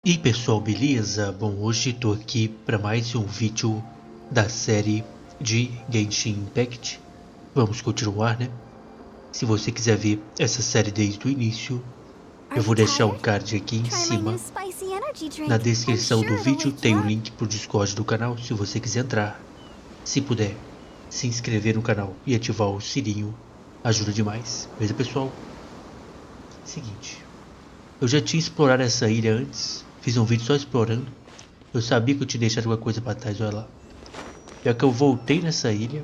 E aí pessoal, beleza? Bom, hoje estou aqui para mais um vídeo da série de Genshin Impact. Vamos continuar, né? Se você quiser ver essa série desde o início, eu vou deixar um card aqui em cima. Na descrição do vídeo tem o link para o Discord do canal, se você quiser entrar. Se puder, se inscrever no canal e ativar o sininho, ajuda demais. Beleza, pessoal? Seguinte, eu já tinha explorado essa ilha antes. Fiz um vídeo só explorando. Eu sabia que eu tinha deixado alguma coisa pra trás, olha lá. É que eu voltei nessa ilha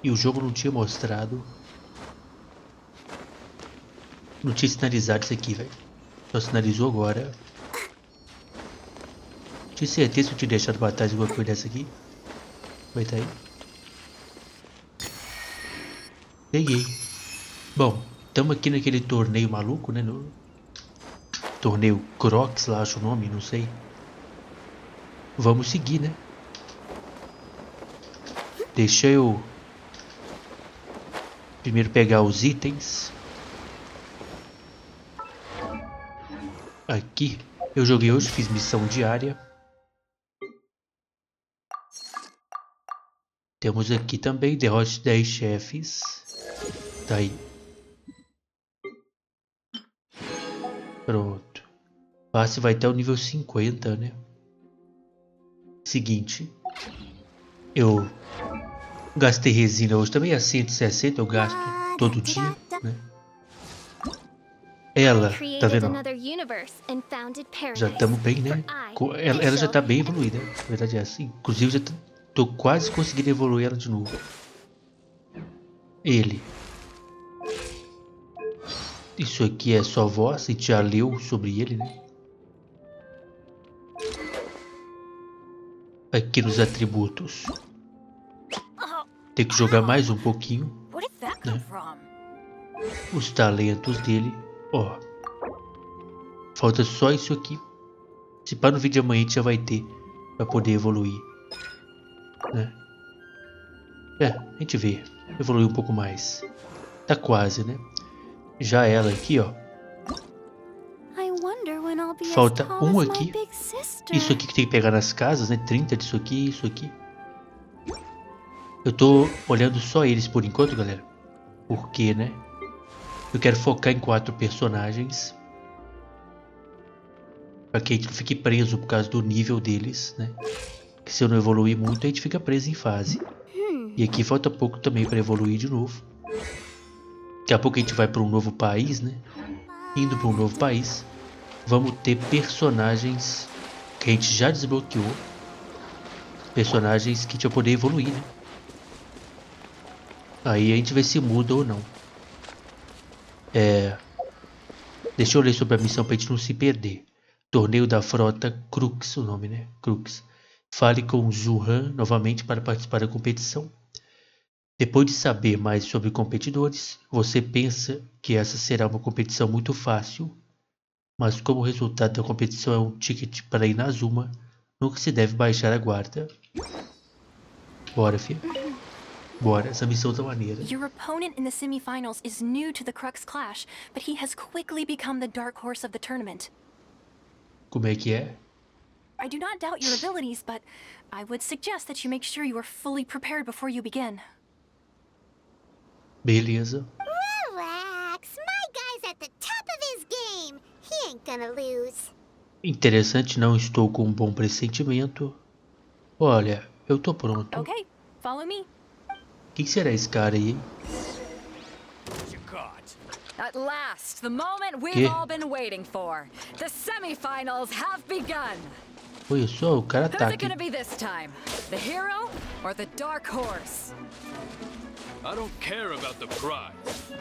e o jogo não tinha mostrado. Não tinha sinalizado isso aqui, velho. Só sinalizou agora. Tinha certeza que eu tinha deixado pra trás alguma coisa dessa aqui. Vai tá aí. Peguei. Bom, estamos aqui naquele torneio maluco, né? No Torneio Crux, lá acho o nome, não sei. Vamos seguir, né? Deixa eu primeiro pegar os itens. Aqui, eu joguei hoje, fiz missão diária. Temos aqui também, derrote 10 chefes. Tá aí. Pronto. Passe vai até o nível 50, né? Seguinte. Eu gastei resina hoje também, a 160 eu gasto todo dia, né? Ela, tá vendo? Já estamos bem, né? Ela já tá bem evoluída, na verdade é assim. Inclusive já tô quase conseguindo evoluir ela de novo. Ele. Isso aqui é só voz, a gente já leu sobre ele, né? Aqui nos atributos. Tem que jogar mais um pouquinho, né? Os talentos dele. Ó. Falta só isso aqui. Se pá, no vídeo de amanhã a gente já vai ter pra poder evoluir, né? A gente vê. Evoluir um pouco mais. Tá quase, né? Já ela aqui, ó. Falta um aqui. Isso aqui que tem que pegar nas casas, né? 30 disso aqui, isso aqui. Eu tô olhando só eles por enquanto, galera. Porque, né? Eu quero focar em 4 personagens. Pra que a gente não fique preso por causa do nível deles, né? Que se eu não evoluir muito, a gente fica preso em fase. E aqui falta pouco também pra evoluir de novo. Daqui a pouco a gente vai para um novo país, né? Indo para um novo país, vamos ter personagens que a gente já desbloqueou. Personagens que a gente vai poder evoluir, né? Aí a gente vê se muda ou não. Deixa eu ler sobre a missão pra gente não se perder. Torneio da Frota Crux, o nome, né? Crux. Fale com Zhuhan novamente para participar da competição. Depois de saber mais sobre competidores, você pensa que essa será uma competição muito fácil, mas como o resultado da competição é um ticket para ir na Zuma, nunca se deve baixar a guarda. Bora, filho. Bora, essa missão tá maneira. Your opponent in the semifinals is new to the Crux Clash, but he has quickly become the dark horse of the tournament. Como é que é? I do not doubt your abilities, but I would suggest that you make sure you are fully prepared before you begin. Beleza. Relax, my guy's at the top of his game. He ain't gonna lose. Interessante, não estou com um bom pressentimento. Olha, eu tô pronto. Okay, follow me. Quem será esse cara aí, hein? At last, the moment we've Que? all been waiting for. The semifinals have begun. Olha só, o cara Who's tá it aqui. gonna be this time? The hero or the dark horse? I don't care about the prize.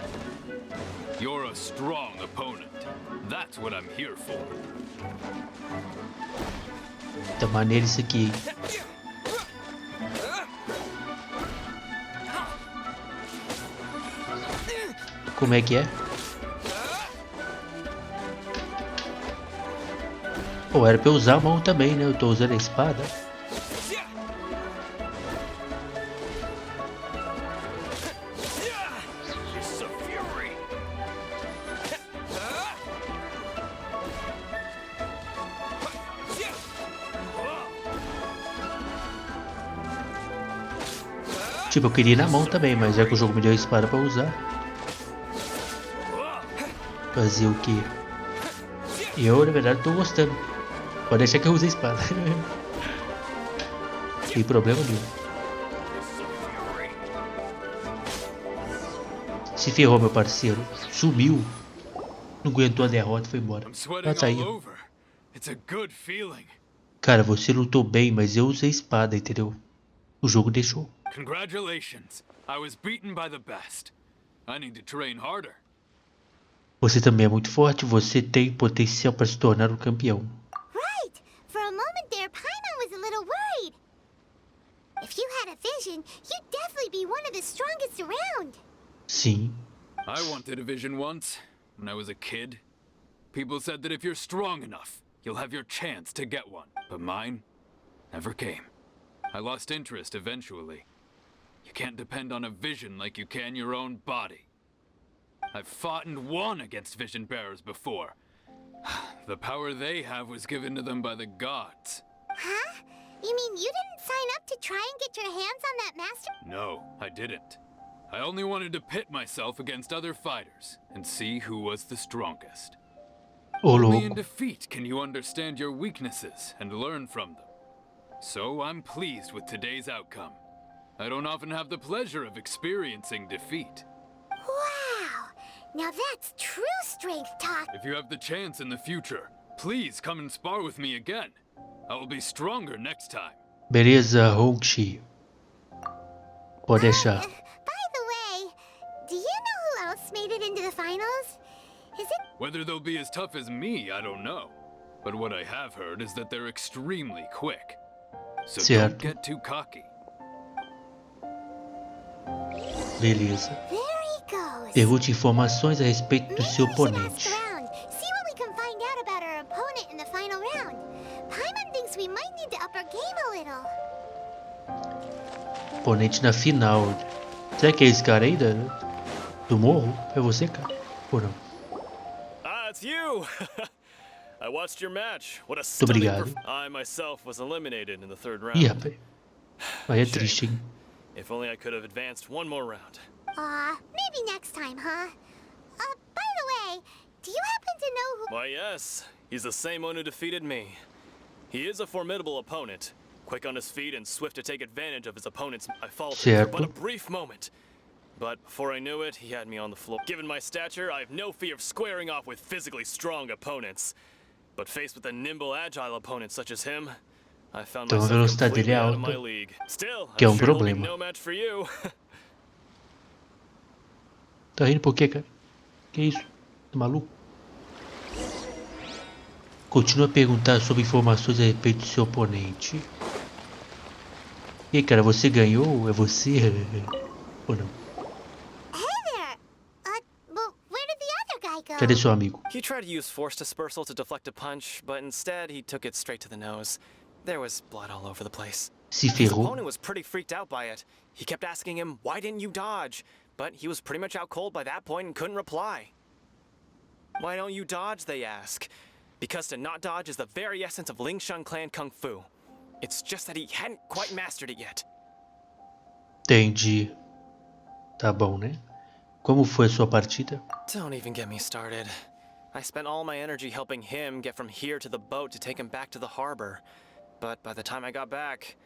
You're a strong opponent. That's what I'm here for. Tá maneiro isso aqui, hein? Como é que é? Pô, era pra eu usar a mão também, né? Eu tô usando a espada. Tipo, eu queria ir na mão também, mas já que o jogo me deu a espada pra usar. Fazer o quê? Eu, na verdade, tô gostando. Pode deixar que eu use a espada. Tem problema nenhum. Se ferrou, meu parceiro. Sumiu. Não aguentou a derrota e foi embora. Ah, tá aí. Cara, você lutou bem, mas eu usei a espada, entendeu? O jogo deixou. Congratulations. I was beaten by the best. I need to train harder. Você também é muito forte. Você tem potencial para se tornar um campeão. Right! For a moment there, Paimon was a little worried. If you had a vision, you'd definitely be one of the strongest around. Sim. I wanted a vision once, when I was a kid. People said that if you're strong enough, you'll have your chance to get one. But mine never came. I lost interest eventually. You can't depend on a vision like you can your own body. I've fought and won against vision bearers before. The power they have was given to them by the gods. Huh? You mean you didn't sign up to try and get your hands on that master? No, I didn't. I only wanted to pit myself against other fighters and see who was the strongest. Only in defeat can you understand your weaknesses and learn from them. So I'm pleased with today's outcome. I don't often have the pleasure of experiencing defeat. Wow! Now that's true strength talk. If you have the chance in the future, please come and spar with me again. I will be stronger next time. Beleza, Hongshi. Pode deixar. By the way, do you know who else made it into the finals? Is it? Whether they'll be as tough as me, I don't know. But what I have heard is that they're extremely quick. So don't get too cocky. Beleza. There he goes. Pergunte informações a respeito do seu oponente. See what we can find out about our opponent in the final round. Paimon thinks we might need to up our game a little. Oponente na final. Será que é esse cara aí do morro? É você, cara? Ou não? Ah, it's you. I watched your match. What a Muito obrigado. I myself was eliminated in the third round. Ih, rapaz. Aí é triste, hein? If only I could have advanced one more round. Maybe next time, huh? By the way, do you happen to know who... Why, yes. He's the same one who defeated me. He is a formidable opponent. Quick on his feet and swift to take advantage of his opponent's... I faltered for but a brief moment. But before I knew it, he had me on the floor. Given my stature, I have no fear of squaring off with physically strong opponents. But faced with a nimble, agile opponent such as him, I found Então a velocidade dele é alta, que é um problema. Tá rindo por quê, cara? Que isso? Tá maluco? Continua a perguntar sobre informações a respeito do seu oponente. E aí, cara, você ganhou? É você? Ou não? Cadê seu amigo? He tried to use force dispersal to deflect a punch, but instead he took it straight to the nose. There was blood all over the place. Se His ferrou. opponent was pretty freaked out by it. He kept asking him, "Why didn't you dodge?" But he was pretty much out cold by that point and couldn't reply. "Why don't you dodge?" they ask. Because to not dodge is the very essence of Lingsheng clan kung fu. It's just that he hadn't quite mastered it yet. Entendi. Tá bom, né? Como foi a sua partida? Don't even get me started. I spent all my energy helping him get from here to the boat to take him back to the harbor. But by the time I got back,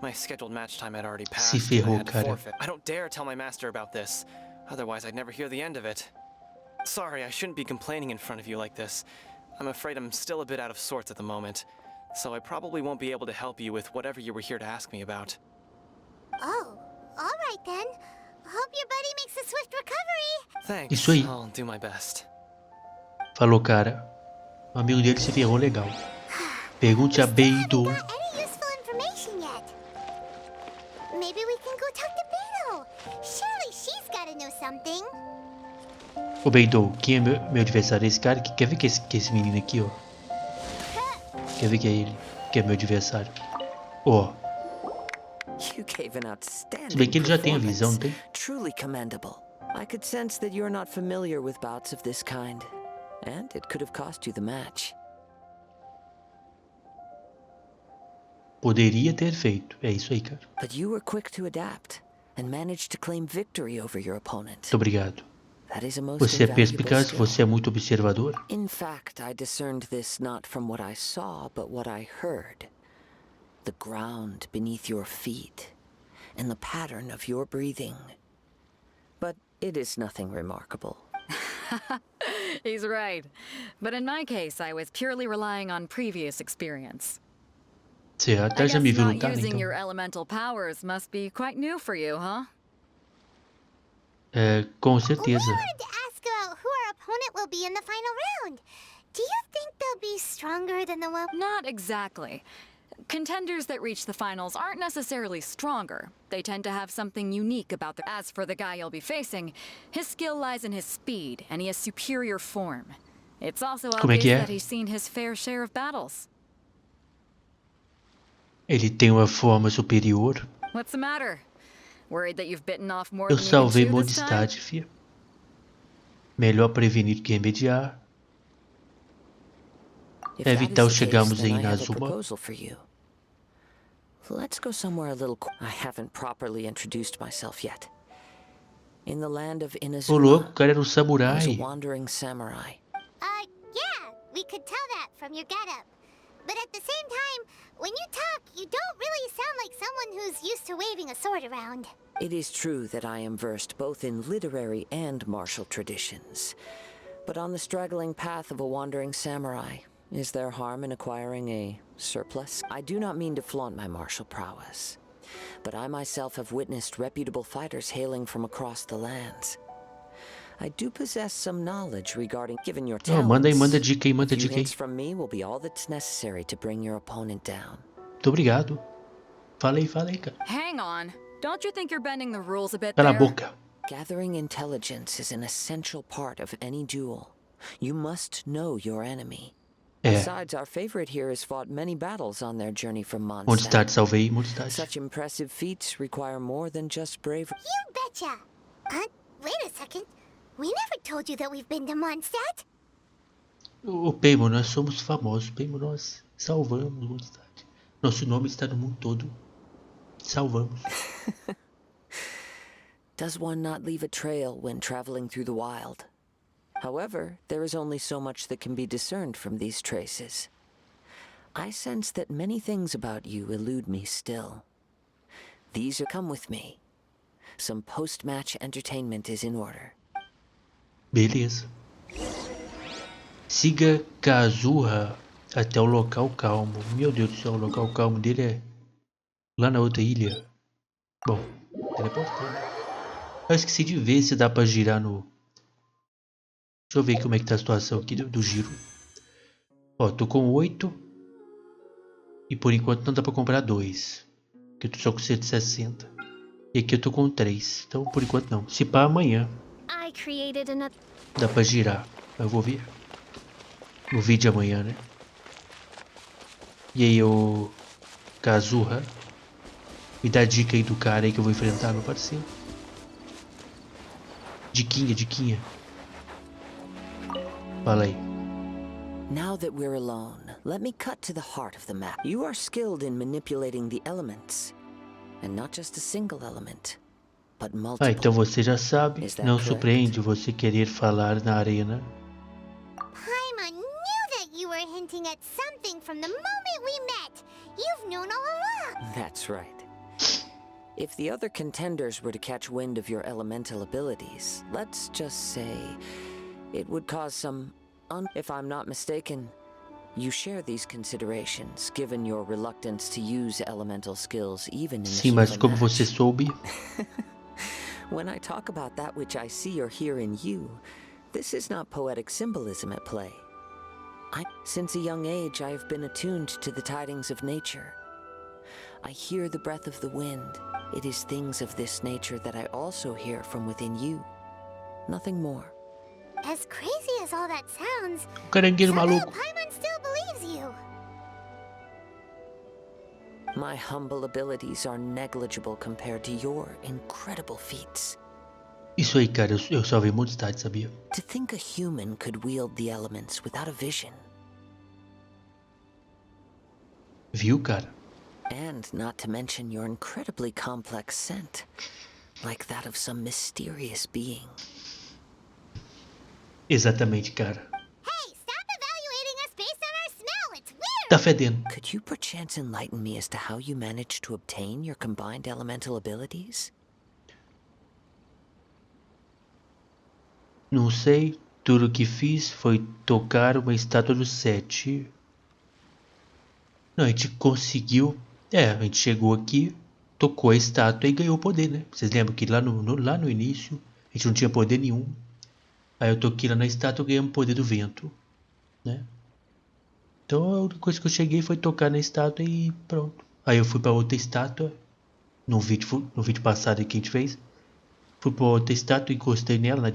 my scheduled match time had already passed. Se ferrou, I had to cara. forfeit. I don't dare tell my master about this. Otherwise, I'd never hear the end of it. Sorry, I shouldn't be complaining in front of you like this. I'm afraid I'm still a bit out of sorts at the moment. So I probably won't be able to help you with whatever you were here to ask me about. Oh, all right then. Hope your buddy makes a swift recovery. Thanks. Isso aí. I'll do my best. Falou, cara. O amigo dele se ferrou legal. Pergunte a Beidou. Got any useful information yet? Maybe we can go talk to Beidou. Surely she's gotta know something. Ô Beidou, quem é meu adversário? Esse cara? Quer ver que esse menino aqui, ó? Quer ver que é ele? Que é meu adversário? Ó. Se bem que ele já tem a visão, não tem? Truly commendable. I could sense that you're not familiar with bouts of this kind, and it could have cost you the match. Poderia ter feito. É isso aí, cara. But you were quick to adapt. and managed to claim victory over your opponent. Muito obrigado. That is a most Você é invaluable perspicaz, skill. você é muito observador. In fact, I discerned this not from what I saw, but what I heard. The ground beneath your feet, and the pattern of your breathing. But it is nothing remarkable. He's right. But in my case, I was purely relying on previous experience. Você I até já guess me viu not lutar, né, using então. your elemental powers must be quite new for you, huh? Com We certeza. wanted to ask about who our opponent will be in the final round. Do you think they'll be stronger than the one? Not exactly. Contenders that reach the finals aren't necessarily stronger. They tend to have something unique about them. As for the guy you'll be facing, his skill lies in his speed, and he has superior form. It's also Como é que obvious é? that he's seen his fair share of battles. Ele tem uma forma superior. What's the matter? Worried that you've bitten off more Eu than you can salvei chew this time? modestade, fia. Melhor prevenir que remediar. If that is Evitar the o case, chegarmos then em I have a Inazuma. proposal for you. Let's go somewhere a little. I haven't properly introduced myself yet. In the land of Ô Inazuma, louco, o cara era um I was a samurai. wandering samurai. Yeah, we could tell that from your getup. But at the same time, when you talk, you don't really sound like someone who's used to waving a sword around. It is true that I am versed both in literary and martial traditions. But on the straggling path of a wandering samurai, is there harm in acquiring a surplus? I do not mean to flaunt my martial prowess, but I myself have witnessed reputable fighters hailing from across the lands. I do possess some knowledge regarding given your Não, talents. manda dica aí, manda A few dica aí. hints from me will be all that's necessary to bring your opponent down. Muito obrigado. Fala aí, cara. Hang on. Don't you think you're bending the rules a bit Cala a there? boca. Gathering intelligence is an essential part of any duel. You must know your enemy. Besides, our favorite here has fought many battles on their journey from Modestade, Mondstadt. salvei, modestade. Such impressive feats require more than just bravery. You betcha! Wait a second. We never told you that we've been to Mondstadt. Ô Paimon, nós somos famosos. Paimon, nós salvamos modestade. Nosso nome está no mundo todo. Salvamos. Does one not leave a trail when traveling through the wild? However, there is only so much that can be discerned from these traces. I sense that many things about you elude me still. These are come with me. Some post-match entertainment is in order. Beleza. Siga Kazuha até o local calmo. Meu Deus do céu, o local calmo dele é lá na outra ilha. Bom, teleportando. Eu esqueci de ver se dá pra girar no... Deixa eu ver como é que tá a situação aqui do giro. Ó, tô com 8. E por enquanto não dá pra comprar 2. Porque eu tô só com 160. E aqui eu tô com 3. Então por enquanto não. Se pá amanhã I created another. dá pra girar. Eu vou ver. No vídeo amanhã, né? E aí, ô Kazuha, me dá dica aí do cara aí que eu vou enfrentar, meu parceiro. Diquinha. Fala aí. Now that we're alone, let me cut to the heart of the matter. You are skilled in manipulating the elements. And not just a single element, but multiple. Então você já sabe. Is that Não correct? surpreende você querer falar na arena. Paimon knew that you were hinting at something from the moment we met. You've known all along. That's right. If the other contenders were to catch wind of your elemental abilities, let's just say it would cause some if I'm not mistaken, you share these considerations given your reluctance to use elemental skills even in the Sim, mas como você match. soube, When I talk about that which I see or hear in you, this is not poetic symbolism at play. Since a young age, I have been attuned to the tidings of nature. I hear the breath of the wind. It is things of this nature that I also hear from within you. Nothing more. As crazy as all that sounds, o carangueiro somehow maluco. Paimon still believes you. My humble abilities are negligible compared to your incredible feats. Isso aí, cara, eu salvei modestade, sabia? To think a human could wield the elements without a vision. Viu, cara? And not to mention your incredibly complex scent. like that of some mysterious being. Exatamente, cara. Hey, stop evaluating us based on our smell. It's weird. Tá fedendo. Could you perchance enlighten me as to how you managed to obtain your combined elemental abilities? Não sei. Tudo que fiz foi tocar uma estátua do 7. Não, a gente conseguiu. A gente chegou aqui, tocou a estátua e ganhou poder, né? Vocês lembram que lá no início a gente não tinha poder nenhum. Aí eu toquei lá na estátua e ganhei o poder do vento, né? Então a única coisa que eu cheguei foi tocar na estátua e pronto. Aí eu fui pra outra estátua, no vídeo passado que a gente fez. Fui pra outra estátua e encostei nela,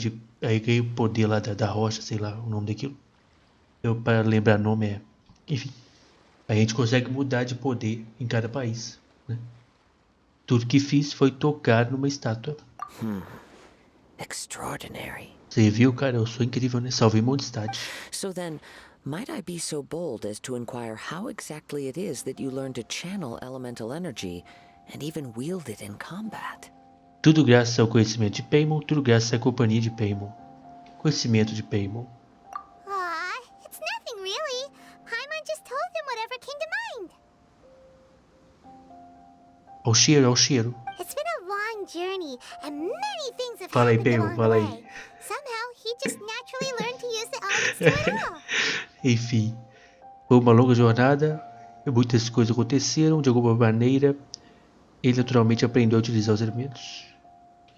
aí ganhei o poder lá da rocha, sei lá o nome daquilo. Para lembrar o nome enfim. Aí a gente consegue mudar de poder em cada país, né? Tudo que fiz foi tocar numa estátua. Extraordinary. Você viu, cara? Eu sou incrível, né? Salvei um monte de cidade. So then, might I be so bold as to inquire how exactly it is that you learn to channel elemental energy and even wield it in combat? Tudo graças ao conhecimento de Paimon, tudo graças à companhia de Paimon. Conhecimento de Paimon. Aw, it's nothing really. Paimon just told him whatever came to mind. Ao cheiro. It's been a long journey, and many things have Fala aí, happened Paimon, along fala the aí. way. Somehow, he just naturally learned to use the elements to it all. Enfim, foi uma longa jornada, muitas coisas aconteceram, de alguma maneira, ele naturalmente aprendeu a utilizar os elementos.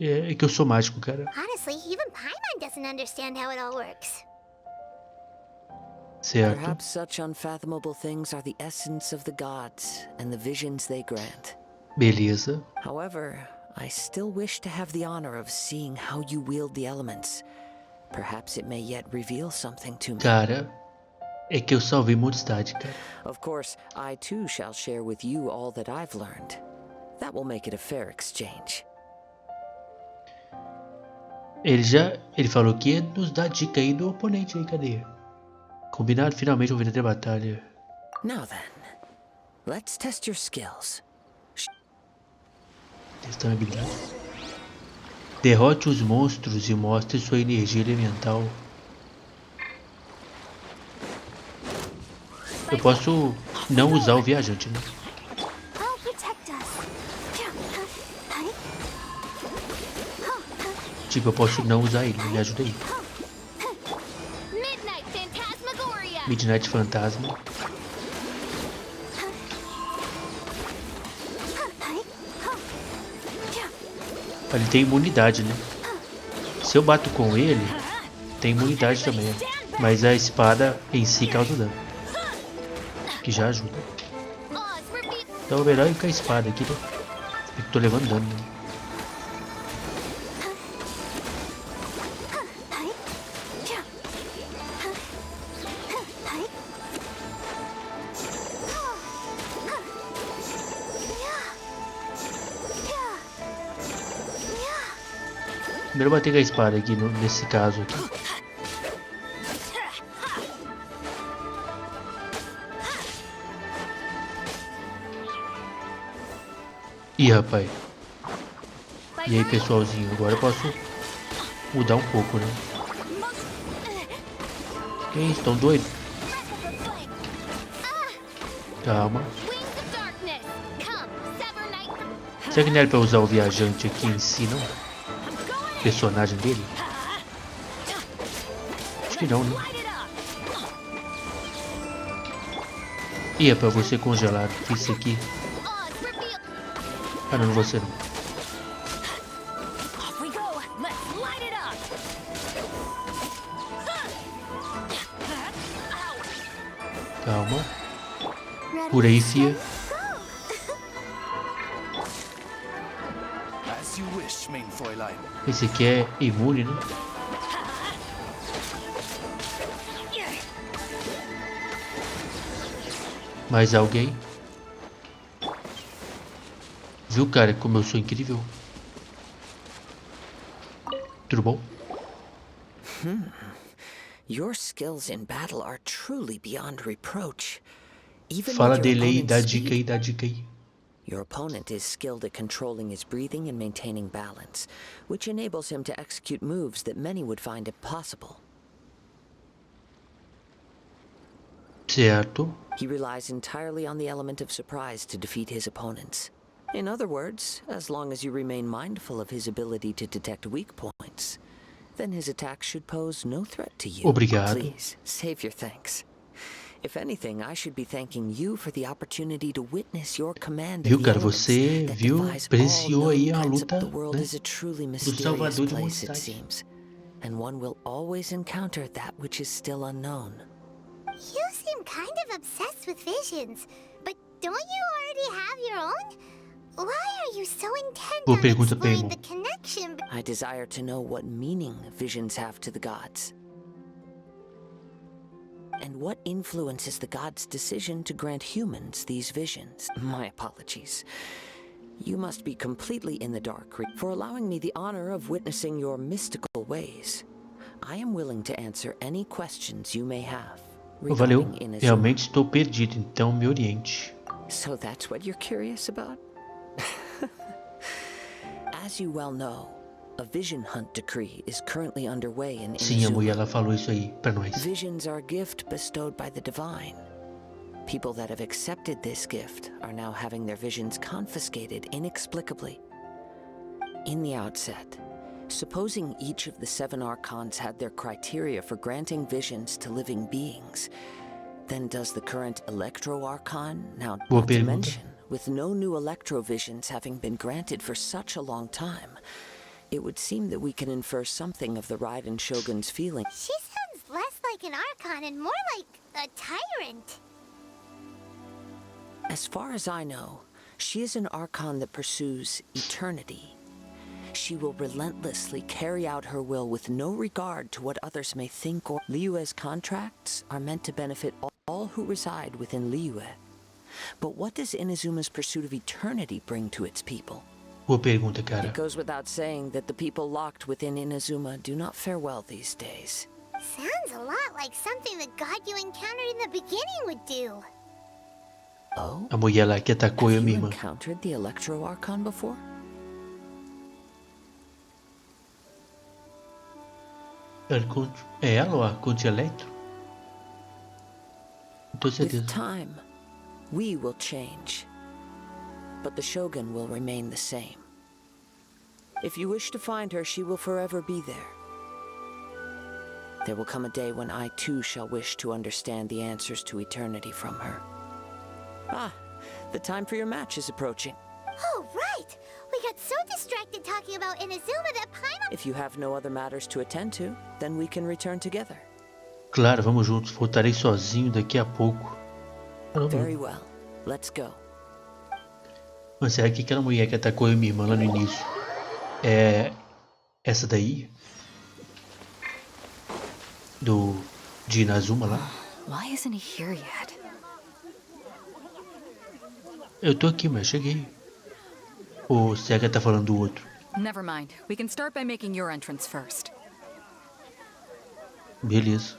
É que eu sou mágico, cara. Honestly, even Paimon doesn't understand how it all works. Certo. Perhaps such unfathomable things are the essence of the gods and the visions they grant. Beleza. However, I still wish to have the honor of seeing how you wield the elements. Perhaps it may yet reveal something to me. Cara, é que eu salvei Mondstadt, cara. Of course, I too shall share with you all that I've learned. That will make it a fair exchange. Ele falou que ia nos dar dica aí do oponente aí, cadê? Combinado, finalmente vou vir a batalha. Now then, let's test your skills. Testando habilidade. Derrote os monstros e mostre sua energia elemental. Eu posso não usar o viajante, né? Oh, protect us. Tipo, eu posso não usar ele, me ajuda aí. Midnight Phantasmagoria. Midnight Fantasma. Ele tem imunidade, né? Se eu bato com ele, tem imunidade também. Mas a espada em si causa dano. Que já ajuda. Então é melhor ir com a espada aqui, né? Eu tô levando dano, né? Primeiro bater com a espada aqui, nesse caso aqui. Ih, rapaz. E aí, pessoalzinho, agora eu posso mudar um pouco, né? Que isso, tão doido? Calma. Será que não era pra usar o viajante aqui em si, não? Personagem dele? Acho que não, né? Ih, é pra você congelar. Isso aqui. Ah, não, não você não. Calma. Por aí, fia. Esse aqui é imune, né? Mais alguém? Viu, cara, como eu sou incrível? Tudo bom? Your skills in battle are truly beyond reproach. Even Fala with your dele aí, opponent's dá speed. dica aí, dá dica aí. Your opponent is skilled at controlling his breathing and maintaining balance, which enables him to execute moves that many would find impossible. Certo. He relies entirely on the element of surprise to defeat his opponents. In other words, as long as you remain mindful of his ability to detect weak points, then his attacks should pose no threat to you. Obrigado. Please, save your thanks. If anything, I should be thanking you for the opportunity to witness your command Viu, of the cara, elements você that viu, defies presenciou all aí known a principles. luta, The world né, is a truly do mysterious Salvador de place, it Mondstadt. seems, and one will always encounter that which is still unknown. You seem kind of obsessed with visions, but don't you already have your own? Why are you so intent Boa on pergunta, exploring Pemo. the connection? I desire to know what meaning visions have to the gods. And what influences the gods' decision to grant humans these visions? My apologies. You must be completely in the dark for allowing me the honor of witnessing your mystical ways. I am willing to answer any questions you may have Valeu, regarding Inazuma. realmente estou perdido, então me oriente. So that's what you're curious about? As you well know, a vision hunt decree is currently underway in Sim, a mulher Inazuma. ela falou isso aí pra nós. Visions are a gift bestowed by the divine. People that have accepted this gift are now having their visions confiscated inexplicably. In the outset, supposing each of the 7 archons had their criteria for granting visions to living beings, then does the current Electro-Archon, now Boa not to pergunta. mention, with no new Electro-visions having been granted for such a long time, it would seem that we can infer something of the Raiden Shogun's feeling. She sounds less like an Archon and more like a tyrant. As far as I know, she is an Archon that pursues eternity. She will relentlessly carry out her will with no regard to what others may think or... Liyue's contracts are meant to benefit all who reside within Liyue. But what does Inazuma's pursuit of eternity bring to its people? Boa pergunta, cara. It goes without saying that the people locked within Inazuma do not fare well these days. Sounds a lot like something the god you encountered in the beginning would do. Oh? A mulher lá que atacou eu Have you mesma. encountered the Electro-Archon before? É ela ou a Arconte Electro? Não tô With certeza. time, we will change. But the Shogun will remain the same. If you wish to find her, she will forever be there. There will come a day when I too shall wish to understand the answers to eternity from her. Ah, the time for your match is approaching. Oh, right! We got so distracted talking about Inazuma that Paimon... If you have no other matters to attend to, then we can return together. Claro, vamos juntos. Voltarei sozinho daqui a pouco. Caramba. Very well. Let's go. Mas será que aquela mulher que atacou eu e minha irmã lá no início é essa daí? De Inazuma lá? Why isn't he here yet? Eu tô aqui, mas cheguei. Ou será que ela tá falando do outro? Never mind. We can start by making your entrance first. Beleza.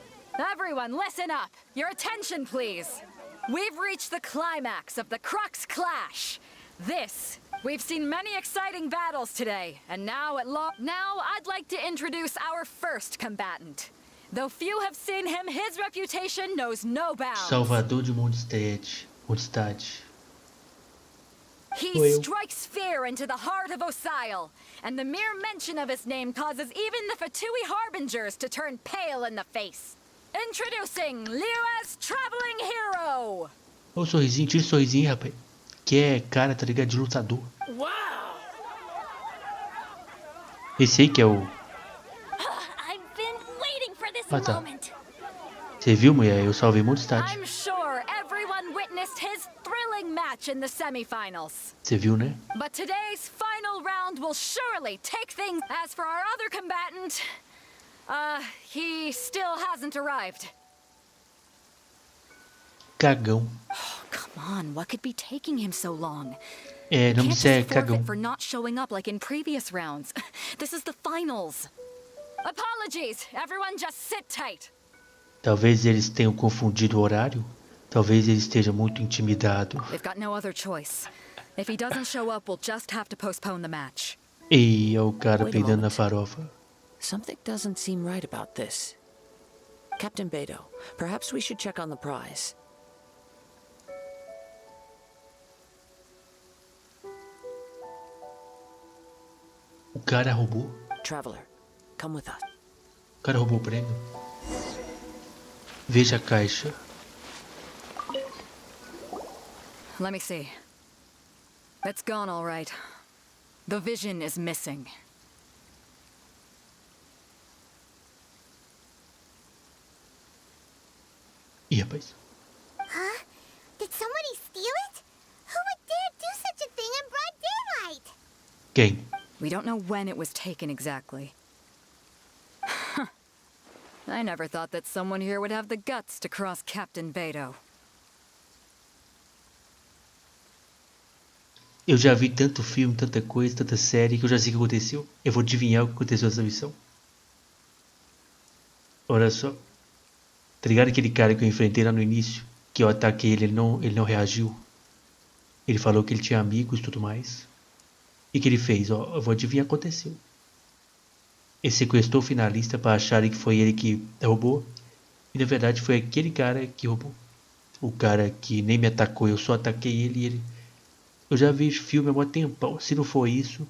Everyone, listen up! Your attention, please! We've reached the climax of the Crux Clash! We've seen many exciting battles today, and now I'd like to introduce our first combatant. Though few have seen him, his reputation knows no bounds. Salvador de Mondstadt. He strikes fear into the heart of Osile, and the mere mention of his name causes even the Fatui Harbingers to turn pale in the face. Introducing Liyue's traveling hero! Olha o sorrisinho, tira o sorrisinho, rapaz. Que é cara, tá ligado? De lutador. Wow! Esse aí que é o... I've been waiting for this tá. moment. Você viu, mulher? Eu salvei Mondstadt. I'm sure everyone witnessed his thrilling match in the semifinals. Você viu, né? But today's final round will surely take things. As for our other combatant, he still hasn't arrived. Cagão. Come on, what could be taking him so long? É, não me Can't disser just forfeit cagão. for not showing up like in previous rounds. This is the finals. Apologies, everyone just sit tight. Talvez eles tenham confundido o horário. Talvez ele esteja muito intimidado. They've got no other choice. If he doesn't show up, we'll just have to postpone the match. E o cara Wait a peidando na moment. farofa. Something doesn't seem right about this. Captain Beto, perhaps we should check on the prize. O cara roubou. Traveler, come with us. O cara roubou o prêmio. Veja a caixa. Let me see. It's gone all right. The vision is missing. Ih, rapaz. Huh? Did somebody steal it? Who would dare do such a thing in broad daylight? Quem? We don't know when it was taken exactly. I never thought that someone here would have the guts to cross Captain Beto. Eu já vi tanto filme, tanta coisa, tanta série que eu já sei o que aconteceu. Eu vou adivinhar o que aconteceu nessa missão. Olha só. Tá ligado aquele cara que eu enfrentei lá no início? Que eu ataquei ele não reagiu. Ele falou que ele tinha amigos e tudo mais. E o que ele fez? Ó, eu vou adivinhar o que aconteceu. Ele sequestrou o finalista para acharem que foi ele que roubou. E na verdade foi aquele cara que roubou. O cara que nem me atacou, eu só ataquei ele e ele... Eu já vi filme há muito tempão. Se não for isso...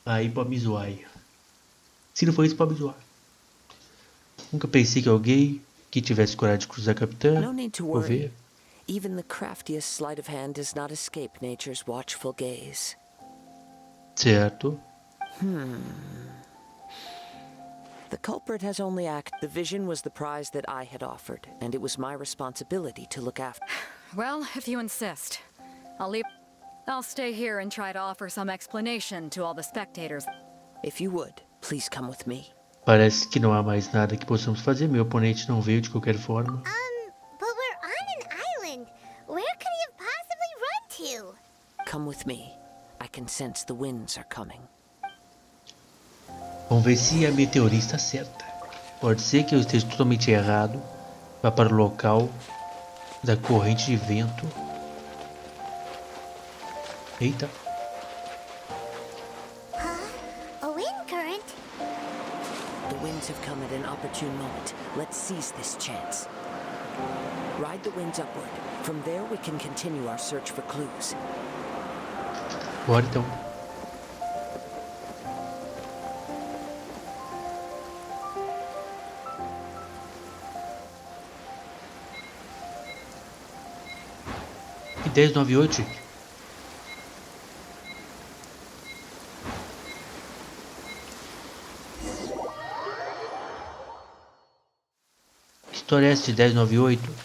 Aí pode me zoar aí. Se não for isso, pode me zoar. Nunca pensei que alguém que tivesse coragem de cruzar a capitã. No need to Vou worry. ver. Even the craftiest sleight of hand does not escape nature's watchful gaze. Certo. The culprit has only acted. The vision was the prize that I had offered, and it was my responsibility to look after. Well, if you insist. I'll stay here and try to offer some explanation to all the spectators. If you would, please come with me. Parece que não há mais nada que possamos fazer. Meu oponente não veio de qualquer forma. But we're on an island. Where could he have possibly run to? Come with me. I can sense the winds are coming. Vamos ver se a meteorista está certa. Pode ser que eu esteja totalmente errado. Vá para o local da corrente de vento. Eita. A wind current? The winds have come at an opportune moment. Let's seize this chance. Ride the winds upward. From there we can continue our search for clues. Bora então. E 1098? Que história é essa de 1098?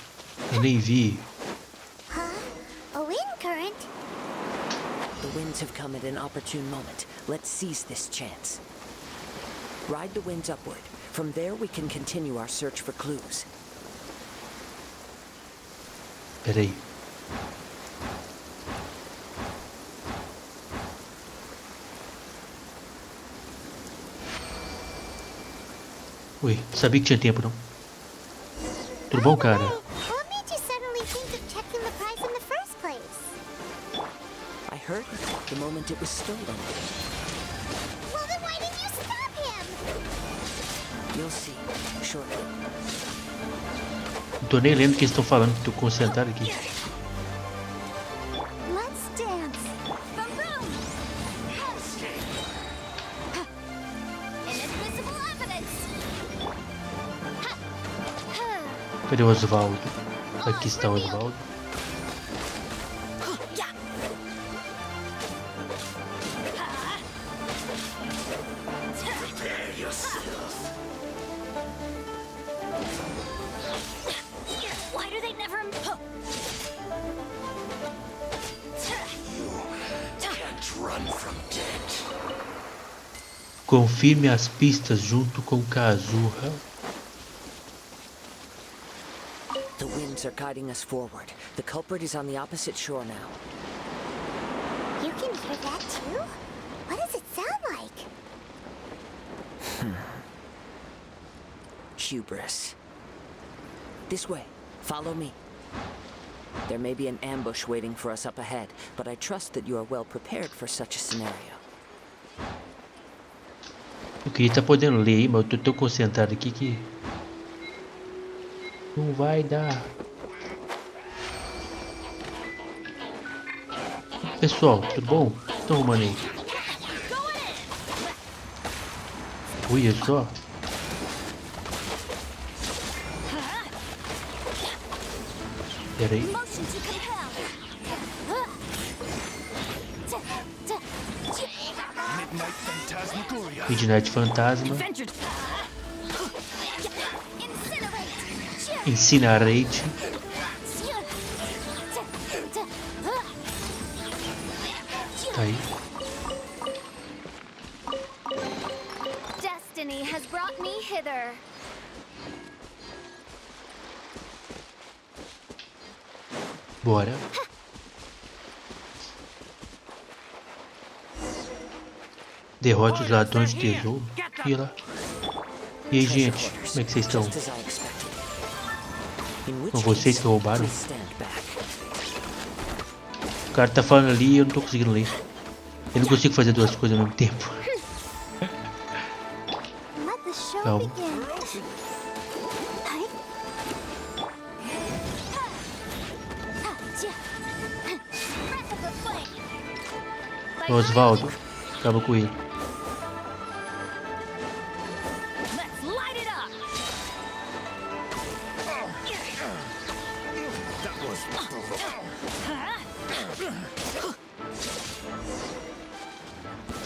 Eu nem vi. A wind current? The winds have come at an opportune moment. Let's seize this chance. Ride the winds upward. From there we can continue our search for clues. Peraí. Ui, sabia que tinha tempo não. Tudo bom, cara? What made you suddenly think of checking the prize in the first place? I heard it the moment it was stolen. Well, then why didn't you stop him? You'll see shortly. Não tô nem lendo o que eles estão falando, tô concentrado aqui. Let's dance. Inadmissible evidence. Cadê o Osvaldo? Aqui está o Osvaldo. Why do they never... Confirme as pistas junto com Kazuha. The winds are guiding us forward. The culprit is on the opposite shore now. You can hear that too? What does it sound like? Hubris. This way. Follow me. There may be an ambush waiting for us up ahead, but I trust that you are well prepared for such a scenario. Eu queria estar podendo ler aí, mas eu tô tão concentrado aqui que não vai dar. Pessoal, tudo bom? O que estão arrumando aí? Olha só. Pera aí. Midnight Fantasma. Incinerate. Tá aí. Destiny has brought me hither. Bora. Derrote os ladrões de tesouro. E lá. E aí, gente? Como é que vocês estão? São vocês que roubaram? O cara tá falando ali e eu não tô conseguindo ler. Eu não consigo fazer duas coisas ao mesmo tempo. Calma. Osvaldo, acaba com ele.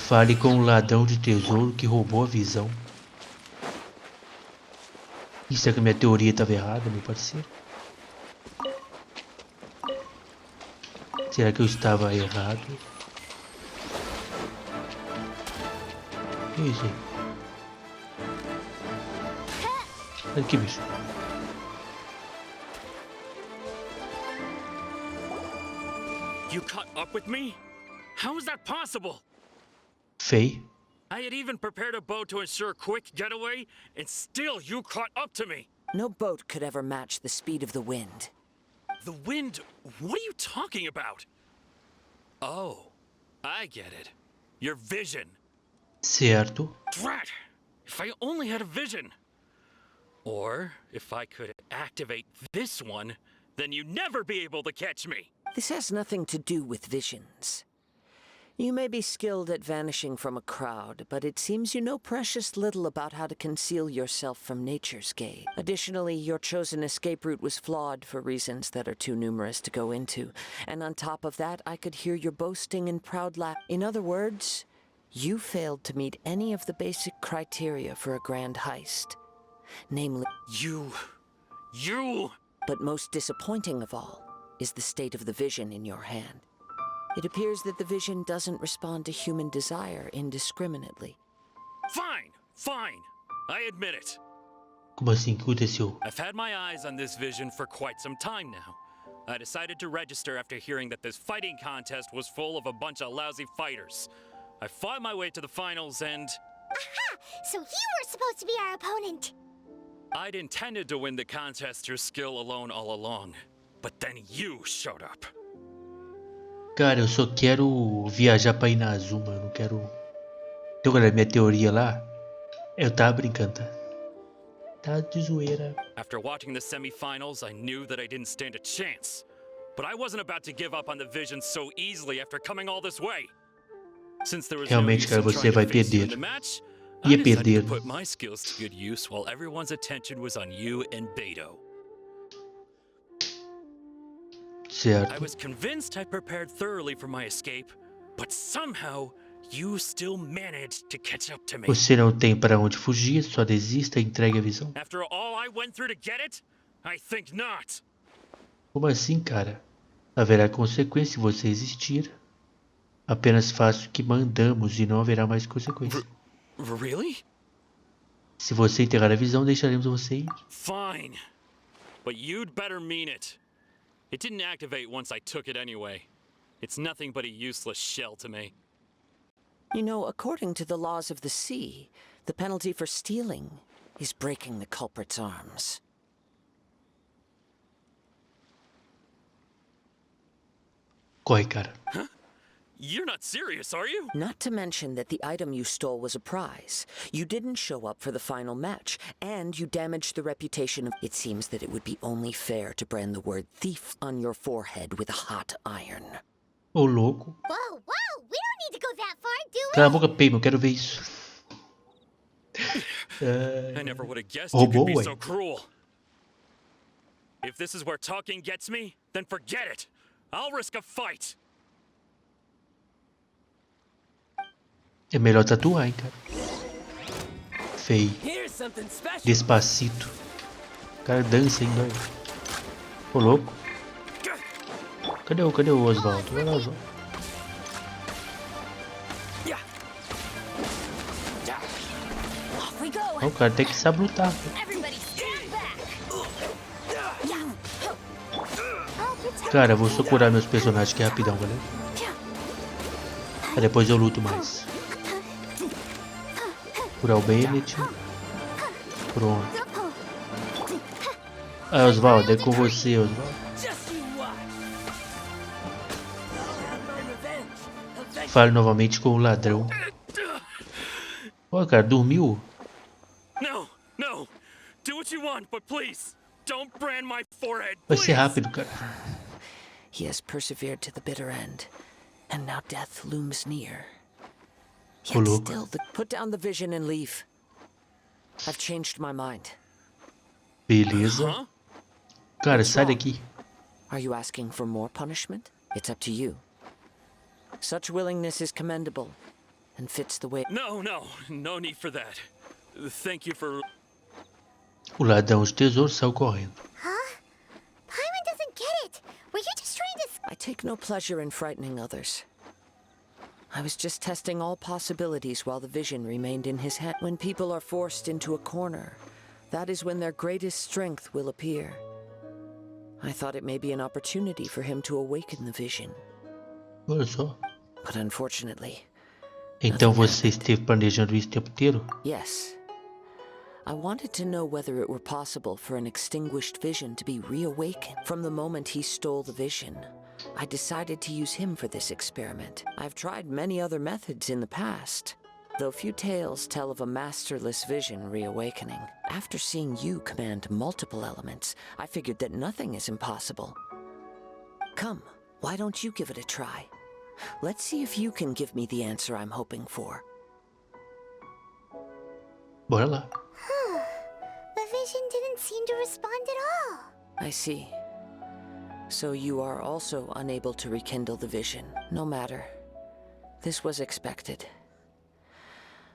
Fale com o ladrão de tesouro que roubou a visão. Isso é que a minha teoria estava errada, meu parceiro. Será que eu estava errado? Isso aí. Olha aqui, bicho. You caught up with me? How is that possible? Fei. I had even prepared a boat to ensure a quick getaway, and still you caught up to me. No boat could ever match the speed of the wind. The wind? What are you talking about? Oh, I get it. Your vision. Certo. Drat! If I only had a vision. Or if I could activate this one, then you'd never be able to catch me. This has nothing to do with visions. You may be skilled at vanishing from a crowd, but it seems you know precious little about how to conceal yourself from nature's gaze. Additionally, your chosen escape route was flawed for reasons that are too numerous to go into. And on top of that, I could hear your boasting and proud laugh. In other words, you failed to meet any of the basic criteria for a grand heist. Namely, You... But most disappointing of all is the state of the vision in your hand. It appears that the vision doesn't respond to human desire indiscriminately. Fine, fine. I admit it. Como assim? O que aconteceu? I've had my eyes on this vision for quite some time now. I decided to register after hearing that this fighting contest was full of a bunch of lousy fighters. I fought my way to the finals and... Aha! So you were supposed to be our opponent. I'd intended to win the contest through skill alone all along. But then you showed up. Cara, eu só quero viajar pra Inazuma, eu não quero... Então, galera, minha teoria lá... Eu tava brincando, tá? Tá de zoeira. After watching the semifinals, I knew that I didn't stand a chance. But I wasn't about to give up on the vision so easily after coming all this way. Since there was no Realmente, use cara, in você trying to vai face you in perder. the match, Ia I decided perder. to put my skills to good use while everyone's attention was on you and Beto. I Certo. was convinced I prepared thoroughly for my escape, but somehow you still managed to catch up to me. Você não tem pra onde fugir, só desista e entregue a visão. After all I went through to get it? I think not. Como assim, cara? Haverá consequência se você existir. Apenas faça o que mandamos e não haverá mais consequência. Really? Se você enterrar a visão, deixaremos você ir. Fine. But you'd better mean it. It didn't activate once I took it anyway. It's nothing but a useless shell to me. You know, according to the laws of the sea, the penalty for stealing is breaking the culprit's arms. Corre, cara. You're not serious, are you? Not to mention that the item you stole was a prize. You didn't show up for the final match, and you damaged the reputation of... It seems that it would be only fair to brand the word thief on your forehead with a hot iron. Ô, louco. Whoa, whoa! We don't need to go that far, do we? Cala a boca, Payman, eu quero ver isso. I never would have guessed you could Roubou, be ué. so cruel. If this is where talking gets me, then forget it. I'll risk a fight. É melhor tatuar, hein, cara. Feio. Despacito. O cara dança ainda. Ô, louco. Cadê o Osvaldo? Vai lá, Osvaldo. O cara tem que saber lutar. Cara, eu vou só curar meus personagens aqui rapidão, galera. Aí depois eu luto mais. Curar o Bennett. Pronto. Ah, Osvaldo, é com você, Osvaldo. Fale novamente com o ladrão. Ó, cara, dormiu? No, no. Do what you want, but please don't brand my forehead. Vai ser rápido, cara. He has persevered to the bitter end, and now death looms near. Yet still, put down the vision and leave. I've changed my mind. Beleza. Cara, sai daqui. Are you asking for more punishment? It's up to you. Such willingness is commendable, and fits the way... No need for that. Thank you for... O ladrão de tesouro saiu correndo. Huh? Paimon doesn't get it. Were you just trying to... I take no pleasure in frightening others. I was just testing all possibilities while the vision remained in his hand. When people are forced into a corner, that is when their greatest strength will appear. I thought it may be an opportunity for him to awaken the vision. Olha só. But unfortunately... Então você esteve planejando isso o tempo inteiro? Yes. I wanted to know whether it were possible for an extinguished vision to be reawakened. From the moment he stole the vision, I decided to use him for this experiment. I've tried many other methods in the past, though few tales tell of a masterless vision reawakening. After seeing you command multiple elements, I figured that nothing is impossible. Come, why don't you give it a try? Let's see if you can give me the answer I'm hoping for. Bora lá. The vision didn't seem to respond at all. I see. So you are also unable to rekindle the vision. No matter. This was expected.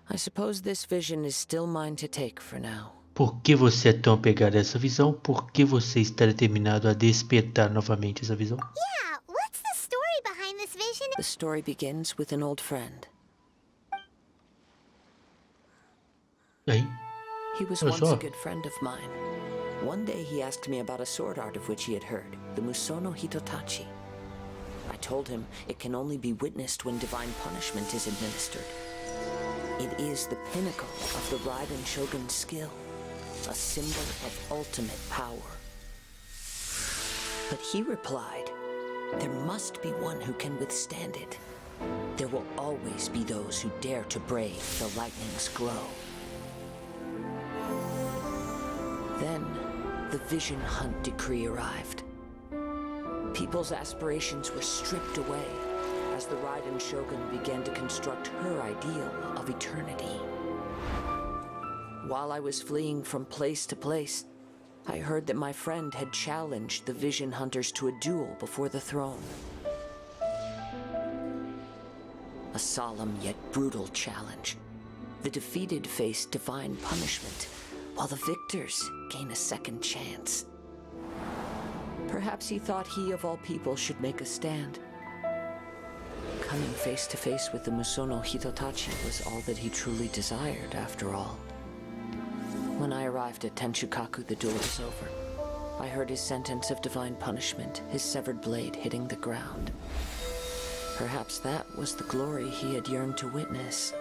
I suppose this vision is still mine to take for now. Por que você é tão apegado a essa visão? Por que você está determinado a despertar novamente essa visão? Yeah, what's the story behind this vision? The story begins with an old friend. Aí? He was once a good friend of mine. One day he asked me about a sword art of which he had heard, the Musono Hitotachi. I told him it can only be witnessed when divine punishment is administered. It is the pinnacle of the Raiden Shogun's skill, a symbol of ultimate power. But he replied, there must be one who can withstand it. There will always be those who dare to brave the lightning's glow. Then, the Vision Hunt decree arrived. People's aspirations were stripped away as the Raiden Shogun began to construct her ideal of eternity. While I was fleeing from place to place, I heard that my friend had challenged the Vision Hunters to a duel before the throne. A solemn yet brutal challenge. The defeated face divine punishment, while the victors gain a second chance. Perhaps he thought he of all people should make a stand. Coming face to face with the Musono Hitotachi was all that he truly desired, after all. When I arrived at Tenshukaku, the duel was over. I heard his sentence of divine punishment, his severed blade hitting the ground. Perhaps that was the glory he had yearned to witness.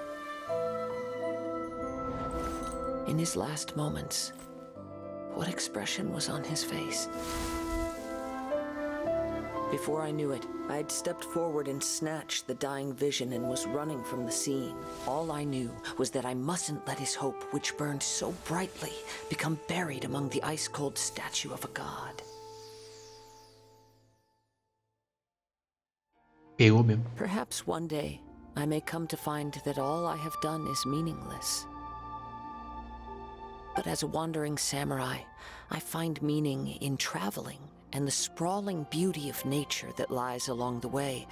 In his last moments, what expression was on his face? Before I knew it, I had stepped forward and snatched the dying vision and was running from the scene. All I knew was that I mustn't let his hope, which burned so brightly, become buried among the ice-cold statue of a god. Pegou mesmo. Perhaps one day, I may come to find that all I have done is meaningless. But as a wandering samurai, I find meaning in traveling and the sprawling beauty of nature that lies along the way,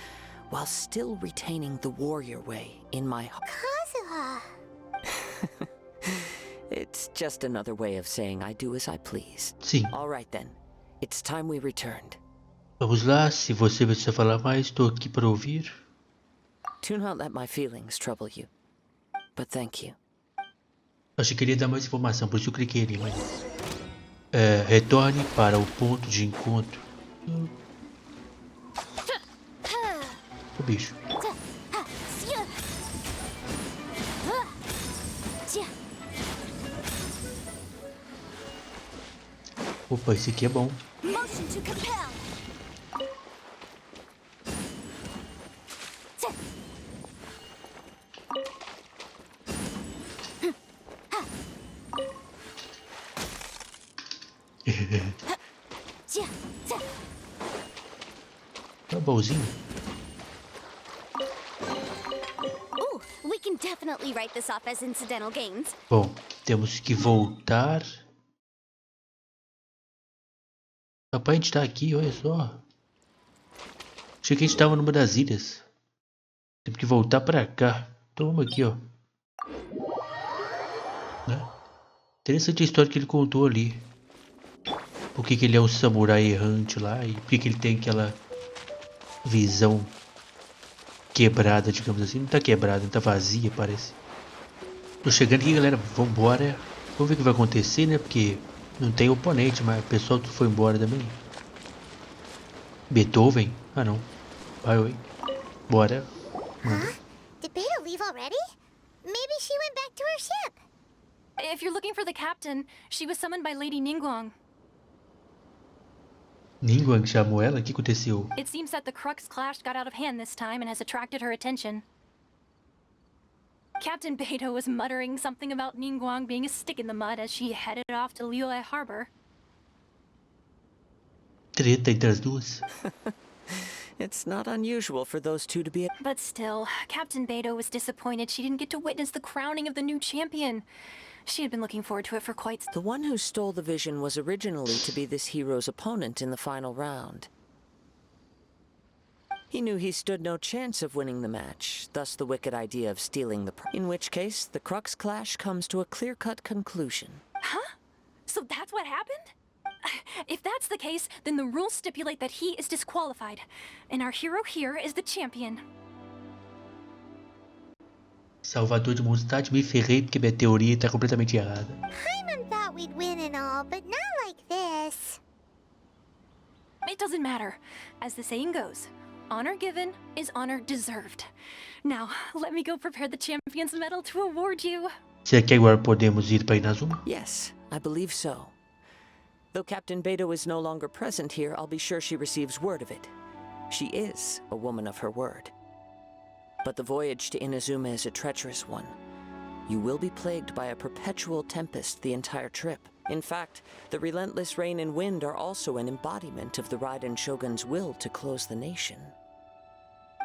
while still retaining the warrior way in my heart. Kazuha! It's just another way of saying I do as I please. Sim. All right then, it's time we returned. Vamos lá, se você precisa falar mais, estou aqui para ouvir. Do not let my feelings trouble you, but thank you. Achei que ele ia dar mais informação, por isso eu cliquei ali, mas... retorne para o ponto de encontro. O bicho. Opa, esse aqui é bom. Tá bonzinho. Ooh, we can definitely write this off as incidental gains. Bom, temos que voltar. Rapaz, a gente tá aqui, olha só. Achei que a gente tava numa das ilhas. Temos que voltar pra cá. Toma aqui, ó. Né? Interessante a história que ele contou ali. Por que ele é um samurai errante lá e por que ele tem aquela visão quebrada, digamos assim. Não tá quebrada, tá vazia, parece. Tô chegando aqui, galera. Vambora. Vamos ver o que vai acontecer, né? Porque não tem oponente, mas o pessoal tudo foi embora também. Beethoven? Ah, não. Vai, oi. Bora. Huh? Did Beta leave already? Maybe she went back to her ship. If you're looking for the captain, she was summoned by Lady Ningguang. Ningguang chamou ela? O que aconteceu? It seems that the Crux clash got out of hand this time and has attracted her attention. Captain Beto was muttering something about Ningguang being a stick in the mud as she headed off to Liyue Harbor. Treta entre as duas. It's not unusual for those two to be... But still, Captain Beto was disappointed she didn't get to witness the crowning of the new champion. She had been looking forward to it for quite some... The one who stole the vision was originally to be this hero's opponent in the final round. He knew he stood no chance of winning the match, thus the wicked idea of stealing the... In which case, the Crux clash comes to a clear-cut conclusion. Huh? So that's what happened? If that's the case, then the rules stipulate that he is disqualified, and our hero here is the champion. Salvador de Mondstadt, me ferrei porque minha teoria tá completamente errada. Hyman thought we'd win and all, but not like this. It doesn't matter. As the saying goes, honor given is honor deserved. Now, let me go prepare the champion's medal to award you. Será que agora podemos ir para Inazuma? Yes, I believe so. Though Captain Beto is no longer present here, I'll be sure she receives word of it. She is a woman of her word. But the voyage to Inazuma is a treacherous one. You will be plagued by a perpetual tempest the entire trip. In fact, the relentless rain and wind are also an embodiment of the Raiden Shogun's will to close the nation.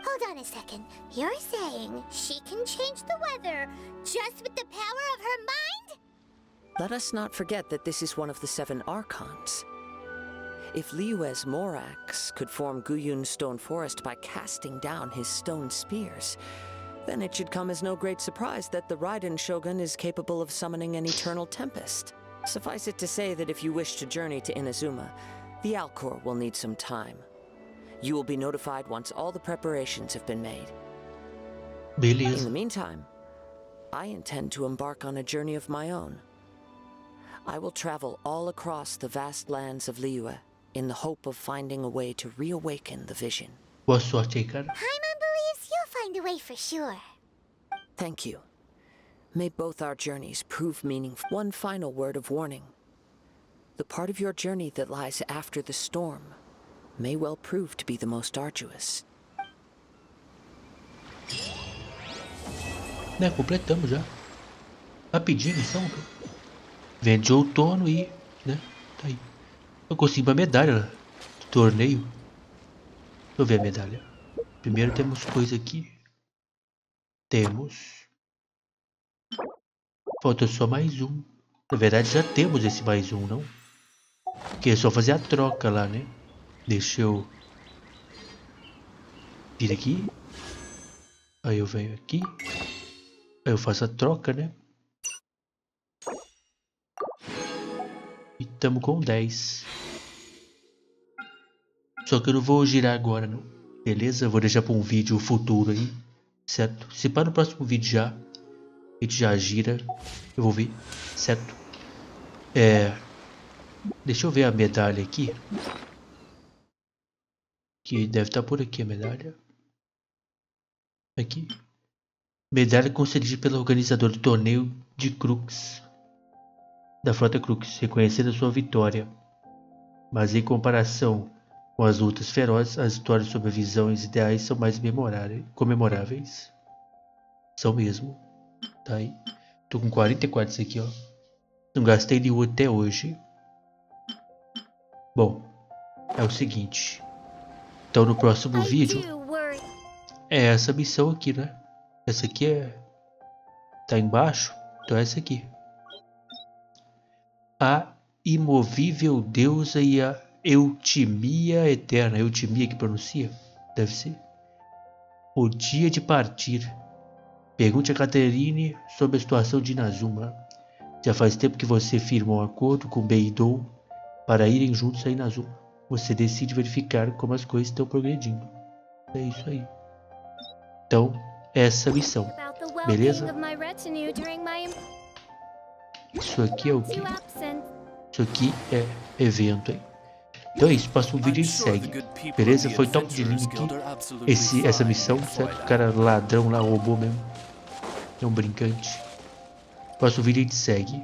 Hold on a second. You're saying she can change the weather just with the power of her mind? Let us not forget that this is one of the 7 Archons. If Liyue's Morax could form Guyun's stone forest by casting down his stone spears, then it should come as no great surprise that the Raiden Shogun is capable of summoning an eternal tempest. Suffice it to say that if you wish to journey to Inazuma, the Alcor will need some time. You will be notified once all the preparations have been made. Beleza. In the meantime, I intend to embark on a journey of my own. I will travel all across the vast lands of Liyue in the hope of finding a way to reawaken the vision. Boa sorte aí, cara. Hyman believes you'll find a way for sure. Thank you. May both our journeys prove meaningful. One final word of warning. The part of your journey that lies after the storm may well prove to be the most arduous. Né, completamos já. Rapidinho a missão. Vem de outono e, né, tá aí. Eu consegui uma medalha do torneio. Deixa eu ver a medalha. Primeiro temos coisa aqui. Temos. Falta só mais um. Na verdade já temos esse mais um, não? Porque é só fazer a troca lá, né? Deixa eu vir aqui. Aí eu venho aqui. Aí eu faço a troca, né? E tamo com 10. Só que eu não vou girar agora, não. Beleza? Eu vou deixar para um vídeo futuro aí. Certo? Se para no próximo vídeo já. A gente já gira. Eu vou ver. Certo? Deixa eu ver a medalha aqui. Que deve estar por aqui a medalha. Aqui. Medalha concedida pelo organizador do torneio de Crux. Da Frota Crux. Reconhecendo a sua vitória. Mas em comparação com as lutas ferozes, as histórias sobre a visão e os ideais são mais comemoráveis. São mesmo. Tá aí. Tô com 44 aqui, ó. Não gastei nenhum até hoje. Bom, é o seguinte. Então no próximo vídeo é essa missão aqui, né? Essa aqui tá embaixo. Então é essa aqui. A imovível deusa e a eutimia eterna. Eutimia que pronuncia? Deve ser. O dia de partir. Pergunte a Caterine sobre a situação de Inazuma. Já faz tempo que você firmou um acordo com Beidou para irem juntos a Inazuma. Você decide verificar como as coisas estão progredindo. É isso aí. Então, essa missão. Beleza? Isso aqui é o quê? Isso aqui é evento aí. Então é isso, próximo vídeo a gente segue. Beleza? Foi top de linha aqui. Essa missão, certo? O cara ladrão lá, roubou mesmo. É um brincante. Próximo vídeo a gente segue.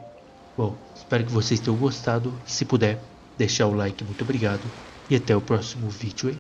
Bom, espero que vocês tenham gostado. Se puder, deixar o like, muito obrigado. E até o próximo vídeo aí.